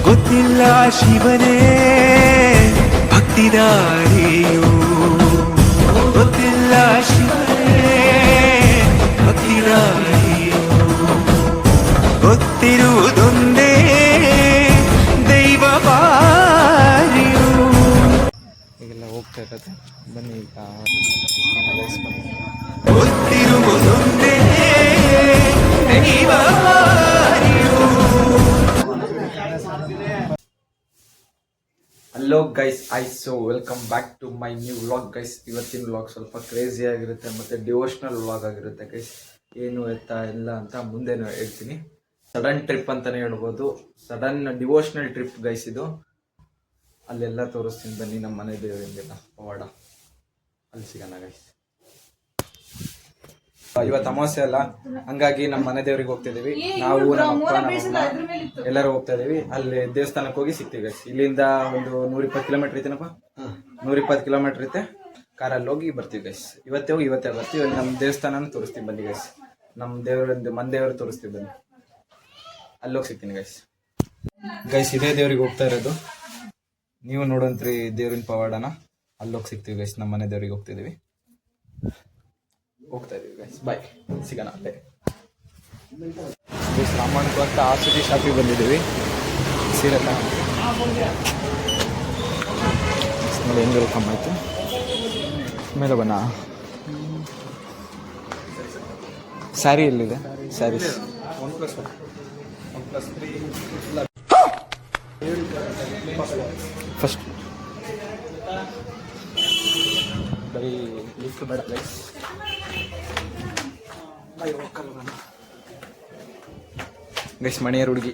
ಗೊತ್ತಿಲ್ಲ ಶಿವನೇ ಭಕ್ತಿದಾರಿಯು, ಗೊತ್ತಿಲ್ಲ ಶಿವನೇ ಭಕ್ತಿದಾರಿಯು, ಗೊತ್ತಿರುವುದೊಂದೇ ದೈವ ಬಾರಿಯು. ಈಗೆಲ್ಲ ಹೋಗ್ತಾ ಇರೋದು ಬನ್ನಿ ಈಗ ಗೊತ್ತಿರುವುದೊಂದೇ ದೈವ ಬಾರಿಯು. Hello guys, so welcome back to my new vlog guys. ಇವತ್ತಿನ ವ್ಲಾಗ್ ಸ್ವಲ್ಪ ಕ್ರೇಜಿ ಆಗಿರುತ್ತೆ ಮತ್ತು ಡಿವೋಷ್ನಲ್ ವ್ಲಾಗ್ ಆಗಿರುತ್ತೆ ಗೈಸ್. ಏನು ಎತ್ತ ಇಲ್ಲ ಅಂತ ಮುಂದೆನೂ ಹೇಳ್ತೀನಿ. ಸಡನ್ ಟ್ರಿಪ್ ಅಂತಲೇ ಹೇಳ್ಬೋದು, ಸಡನ್ ಡಿವೋಷ್ನಲ್ ಟ್ರಿಪ್ ಗೈಸ್ ಇದು. ಅಲ್ಲೆಲ್ಲ ತೋರಿಸ್ತೀನಿ ಬನ್ನಿ, ನಮ್ಮ ಮನೆ ದೇವರಿಂದೆಲ್ಲ ಪವಾಡ ಅಲ್ಲಿ ಸಿಗೋಣ ಗೈಸ್. ಇವತ್ತು ಅಮಾವಾಸ್ಯೆ ಅಲ್ಲ, ಹಂಗಾಗಿ ನಮ್ಮ ಮನೆ ದೇವ್ರಿಗೆ ಹೋಗ್ತಿದೀವಿ. ನಾವು ನಮ್ಮ ಅಪ್ಪ ನಮ್ಮ ಎಲ್ಲರೂ ಹೋಗ್ತಾ ಇದೀವಿ. ಅಲ್ಲಿ ದೇವಸ್ಥಾನಕ್ಕೆ ಹೋಗಿ ಸಿಗ್ತೀವಿ ಗೈಸ್. ಇಲ್ಲಿಂದ ಒಂದು 120 ಕಿಲೋಮೀಟರ್ ಐತೆನಪ್ಪ, 120 ಕಿಲೋಮೀಟರ್ ಐತೆ. ಕಾರಲ್ಲಿ ಹೋಗಿ ಬರ್ತೀವಿ ಗೈಸ್. ಇವತ್ತೇ ಹೋಗಿ ಇವತ್ತೇ ಬರ್ತೀವಿ. ಅಲ್ಲಿ ನಮ್ಮ ದೇವಸ್ಥಾನನೂ ತೋರಿಸ್ತೀವಿ ಬನ್ನಿ ಗೈಸ್. ನಮ್ಮ ದೇವರಿಂದ ಮನೆ ದೇವರು ತೋರಿಸ್ತೀವಿ ಬನ್ನಿ. ಅಲ್ಲಿ ಹೋಗಿ ಸಿಗ್ತೀನಿ ಗೈಸ್. ಗೈಸ್ ಇದೇ ದೇವ್ರಿಗೆ ಹೋಗ್ತಾ ಇರೋದು, ನೀವು ನೋಡೋಂತ್ರಿ ದೇವ್ರಿನ ಪವಾಡನ. ಅಲ್ಲಿ ಹೋಗಿ ಸಿಗ್ತೀವಿ ಗೈಸ್. ನಮ್ಮ ಮನೆ ದೇವ್ರಿಗೆ ಹೋಗ್ತಿದೀವಿ, ಹೋಗ್ತಾ ಇದೀವಿ ಗೈಸ್. ಬಾಯ್, ಸಿಗೋಣ ಅಲ್ಲೇ. ಸಾಮಾನ್ಯಕ್ಕೆ ಅಂತ ಆಸುತಿ ಶಾಪಿಗೆ ಬಂದಿದ್ದೀವಿ. ಸೀರೆ ನೋಡಿ ಹೆಂಗೆ ವೆಲ್ಕಮ್ ಆಯಿತು. ಮೇಲೆ ಬನ್ನ ಸ್ಯಾರಿ ಎಲ್ಲಿದೆ? ಸ್ಯಾರೀಸ್ ಫಸ್ಟ್ ಬರೀ ಲಿಫ್ಟ್ ಬೇಡ ಗೈಸ್. ಗೈಸ್ ಮಣಿಯರ್ ಹುಡುಗಿ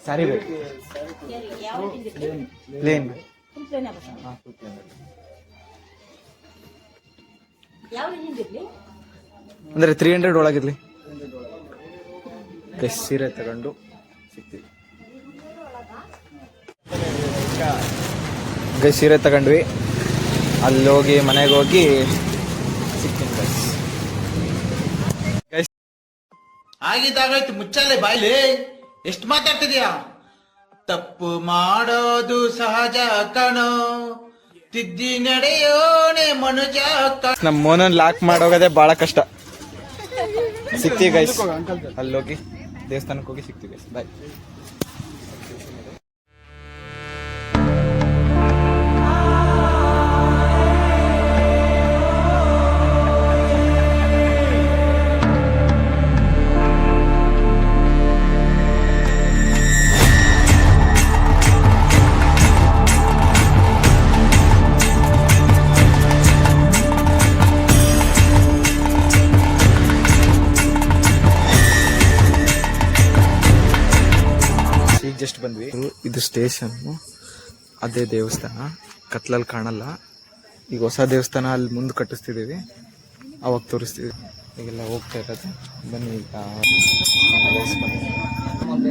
ಸ್ಯಾರಿ ಬೇಕು, ಪ್ಲೇನ್ ಅಂದರೆ 300 ಒಳಗಿರ್ಲಿ ಗೈಸ್. ಸೀರೆ ತಗೊಂಡು ಸಿಗ್ತೀವಿ ಗೈಸ್. ಸೀರೆ ತಗೊಂಡ್ವಿ, ಅಲ್ಲಿ ಹೋಗಿ ಮನೆಗೆ ಹೋಗಿ ಸಿಗ್ತೀನಿ ಗೈಸ್. ಗೈಸ್ ಆಗಿದ್ದಾಗಾಯ್ತು, ಮುಚ್ಚಾಲೆ ಬಾಯ್ಲಿ. ಎಷ್ಟು ಮಾತಾಡ್ತಿದ್ಯಾ? ತಪ್ಪು ಮಾಡೋದು ಸಹಜ ಕಣೋ, ತಿದ್ದಿ ನಡೆಯೋನೆ ಮನುಜ. ನಮ್ಮ ಮೋನನ್ ಲಾಕ್ ಮಾಡೋಗದೆ ಬಹಳ ಕಷ್ಟ. ಸಿಗ್ತೀವಿ ಗೈಸ್, ಅಲ್ಲಿ ಹೋಗಿ ದೇವಸ್ಥಾನಕ್ಕೆ ಹೋಗಿ ಸಿಗ್ತೀವಿ ಗೈಸ್. ಬಾಯ್. ಜಸ್ಟ್ ಬಂದ್ವಿ. ಇದು ಸ್ಟೇಷನ್, ಅದೇ ದೇವಸ್ಥಾನ. ಕತ್ಲಲ್ಲಿ ಕಾಣಲ್ಲ. ಈಗ ಹೊಸ ದೇವಸ್ಥಾನ ಅಲ್ಲಿ ಮುಂದೆ ಕಟ್ಟಿಸ್ತಿದ್ದೀವಿ, ಅವಾಗ ತೋರಿಸ್ತೀವಿ. ಈಗೆಲ್ಲ ಹೋಗ್ತಾ ಇರೋದು ಬನ್ನಿ ಈಗ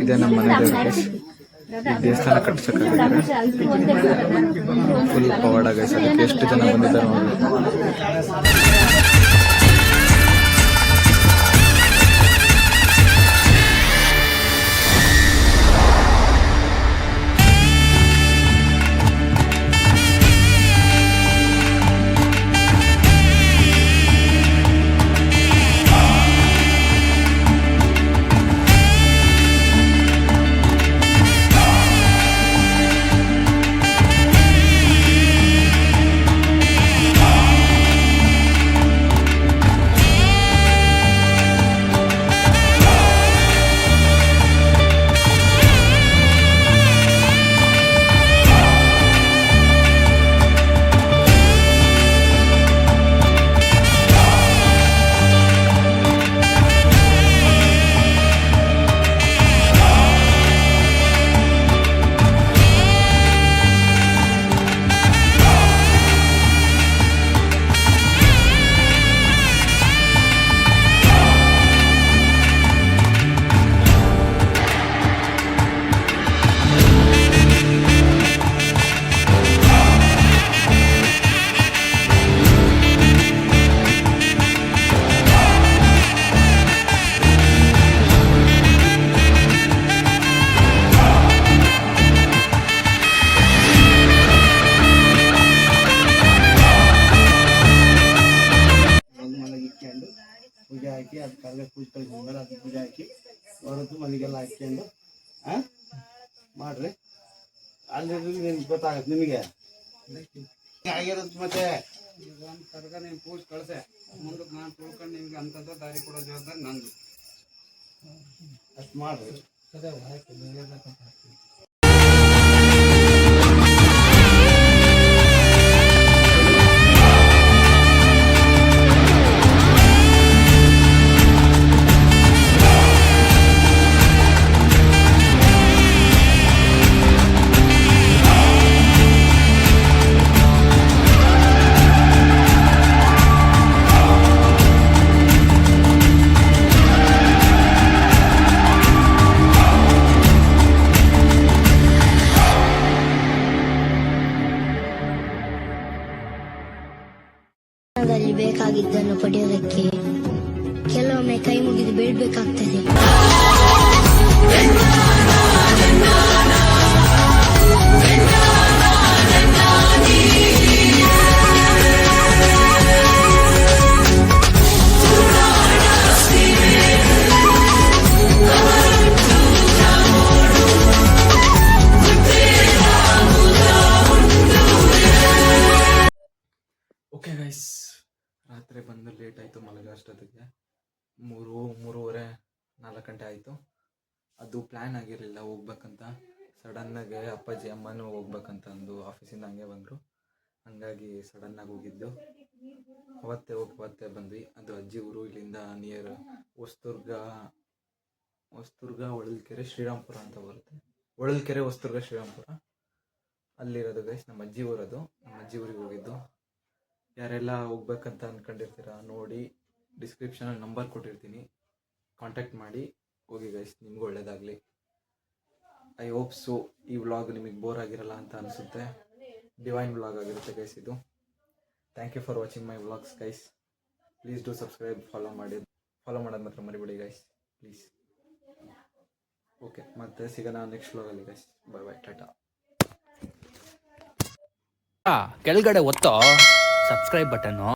ಇದೇ ನಮ್ಮ ಮನೆ ದೇವರ. ಈ ದೇವಸ್ಥಾನ ಕಟ್ಟಿಸೋಕ್ಕಾಗಿದ್ರೆ ಫುಲ್ ಪವಾಡ ಗೈಸ್. ಅದಕ್ಕೆ ಎಷ್ಟು ಜನ ಬಂದಿದ್ದಾರೆ ನೋಡಿ. ಹಾಕಿ ಅದು ಕರ್ಗ ಪೂಜೆ ಕಳಿಸಿದ್ಮೇಲೆ ಅದು ಪೂಜೆ ಹಾಕಿ ಹೊರತು ಮನೆಗೆಲ್ಲ ಹಾಕ್ಕೊಂಡು ಹಾಂ ಮಾಡಿರಿ. ಅಲ್ಲಿ ನಿಮ್ಗೆ ಗೊತ್ತಾಗತ್ತೆ ನಿಮಗೆ ಆಗಿರೋದು. ಮತ್ತೆ ಒಂದು ಕರ್ಗ ನೀವು ಪೂಜೆ ಕಳಿಸೆ ಮುಂದಕ್ಕೆ ನಾನು ತಿಳ್ಕೊಂಡು ನಿಮ್ಗೆ ಅಂಥದ್ದು ದಾರಿ ಕೊಡೋ ಜವಾಬ್ದಾರಿ ನಂದು. ಅಷ್ಟು ಮಾಡಿರಿ. ಜೀವನದಲ್ಲಿ ಬೇಕಾಗಿದ್ದನ್ನು ಪಡೆಯೋದಕ್ಕೆ ಕೆಲವೊಮ್ಮೆ ಕೈ ಮುಗಿದು ಬೇಡಬೇಕಾಗ್ತದೆ. ಓಕೆ ಗೈಸ್, ರಾತ್ರಿ ಬಂದು ಲೇಟ್ ಆಯಿತು ಮಲಗೋ ಅಷ್ಟೊತ್ತಿಗೆ 3-3:30 4 ಗಂಟೆ ಆಯಿತು. ಅದು ಪ್ಲ್ಯಾನ್ ಆಗಿರಲಿಲ್ಲ ಹೋಗ್ಬೇಕಂತ. ಸಡನ್ನಾಗೆ ಅಪ್ಪಾಜಿ ಅಮ್ಮನೂ ಹೋಗ್ಬೇಕಂತ ಅಂದು ಆಫೀಸಿಂದ ಹಂಗೆ ಬಂದರು. ಹಂಗಾಗಿ ಸಡನ್ನಾಗಿ ಹೋಗಿದ್ದು. ಅವತ್ತೇ ಬಂದ್ವಿ. ಅದು ಅಜ್ಜಿ ಊರು, ಇಲ್ಲಿಂದ ನಿಯರ್ ಹೊಸದುರ್ಗ ಹೊಳಲ್ಕೆರೆ ಶ್ರೀರಾಮ್ಪುರ ಅಂತ ಬರುತ್ತೆ. ಹೊಳಲ್ಕೆರೆ ಹೊಸದುರ್ಗ ಶ್ರೀರಾಮ್ಪುರ ಅಲ್ಲಿರೋದು ಗೈಸ್, ನಮ್ಮ ಅಜ್ಜಿ ಊರದು. ನಮ್ಮ ಅಜ್ಜಿ ಊರಿಗೆ ಹೋಗಿದ್ದು. ಯಾರೆಲ್ಲ ಹೋಗ್ಬೇಕಂತ ಅಂದ್ಕೊಂಡಿರ್ತೀರ ನೋಡಿ, ಡಿಸ್ಕ್ರಿಪ್ಷನಲ್ಲಿ ನಂಬರ್ ಕೊಟ್ಟಿರ್ತೀನಿ, ಕಾಂಟ್ಯಾಕ್ಟ್ ಮಾಡಿ ಹೋಗಿ ಗೈಸ್, ನಿಮ್ಗೂ ಒಳ್ಳೇದಾಗಲಿ. ಐ ಹೋಪ್ ಸೊ ಈ ವ್ಲಾಗ್ ನಿಮಗೆ ಬೋರ್ ಆಗಿರಲ್ಲ ಅಂತ ಅನಿಸುತ್ತೆ. ಡಿವೈನ್ ವ್ಲಾಗ್ ಆಗಿರುತ್ತೆ ಗೈಸ್ ಇದು. Thank you for watching my vlogs guys. Please do subscribe, follow ಮಾಡೋದು ಮಾತ್ರ ಮರಿಬೇಡಿ ಗೈಸ್ ಪ್ಲೀಸ್. ಓಕೆ, ಮತ್ತೆ ಸಿಗೋಣ ನೆಕ್ಸ್ಟ್ ವ್ಲಾಗಲ್ಲಿ ಗೈಸ್. ಬಾಯ್ ಬಾಯ್, ಟಾಟಾ. ಕೆಳಗಡೆ ಒತ್ತೋ ಸಬ್ಸ್ಕ್ರೈಬ್ ಬಟನ್ನು.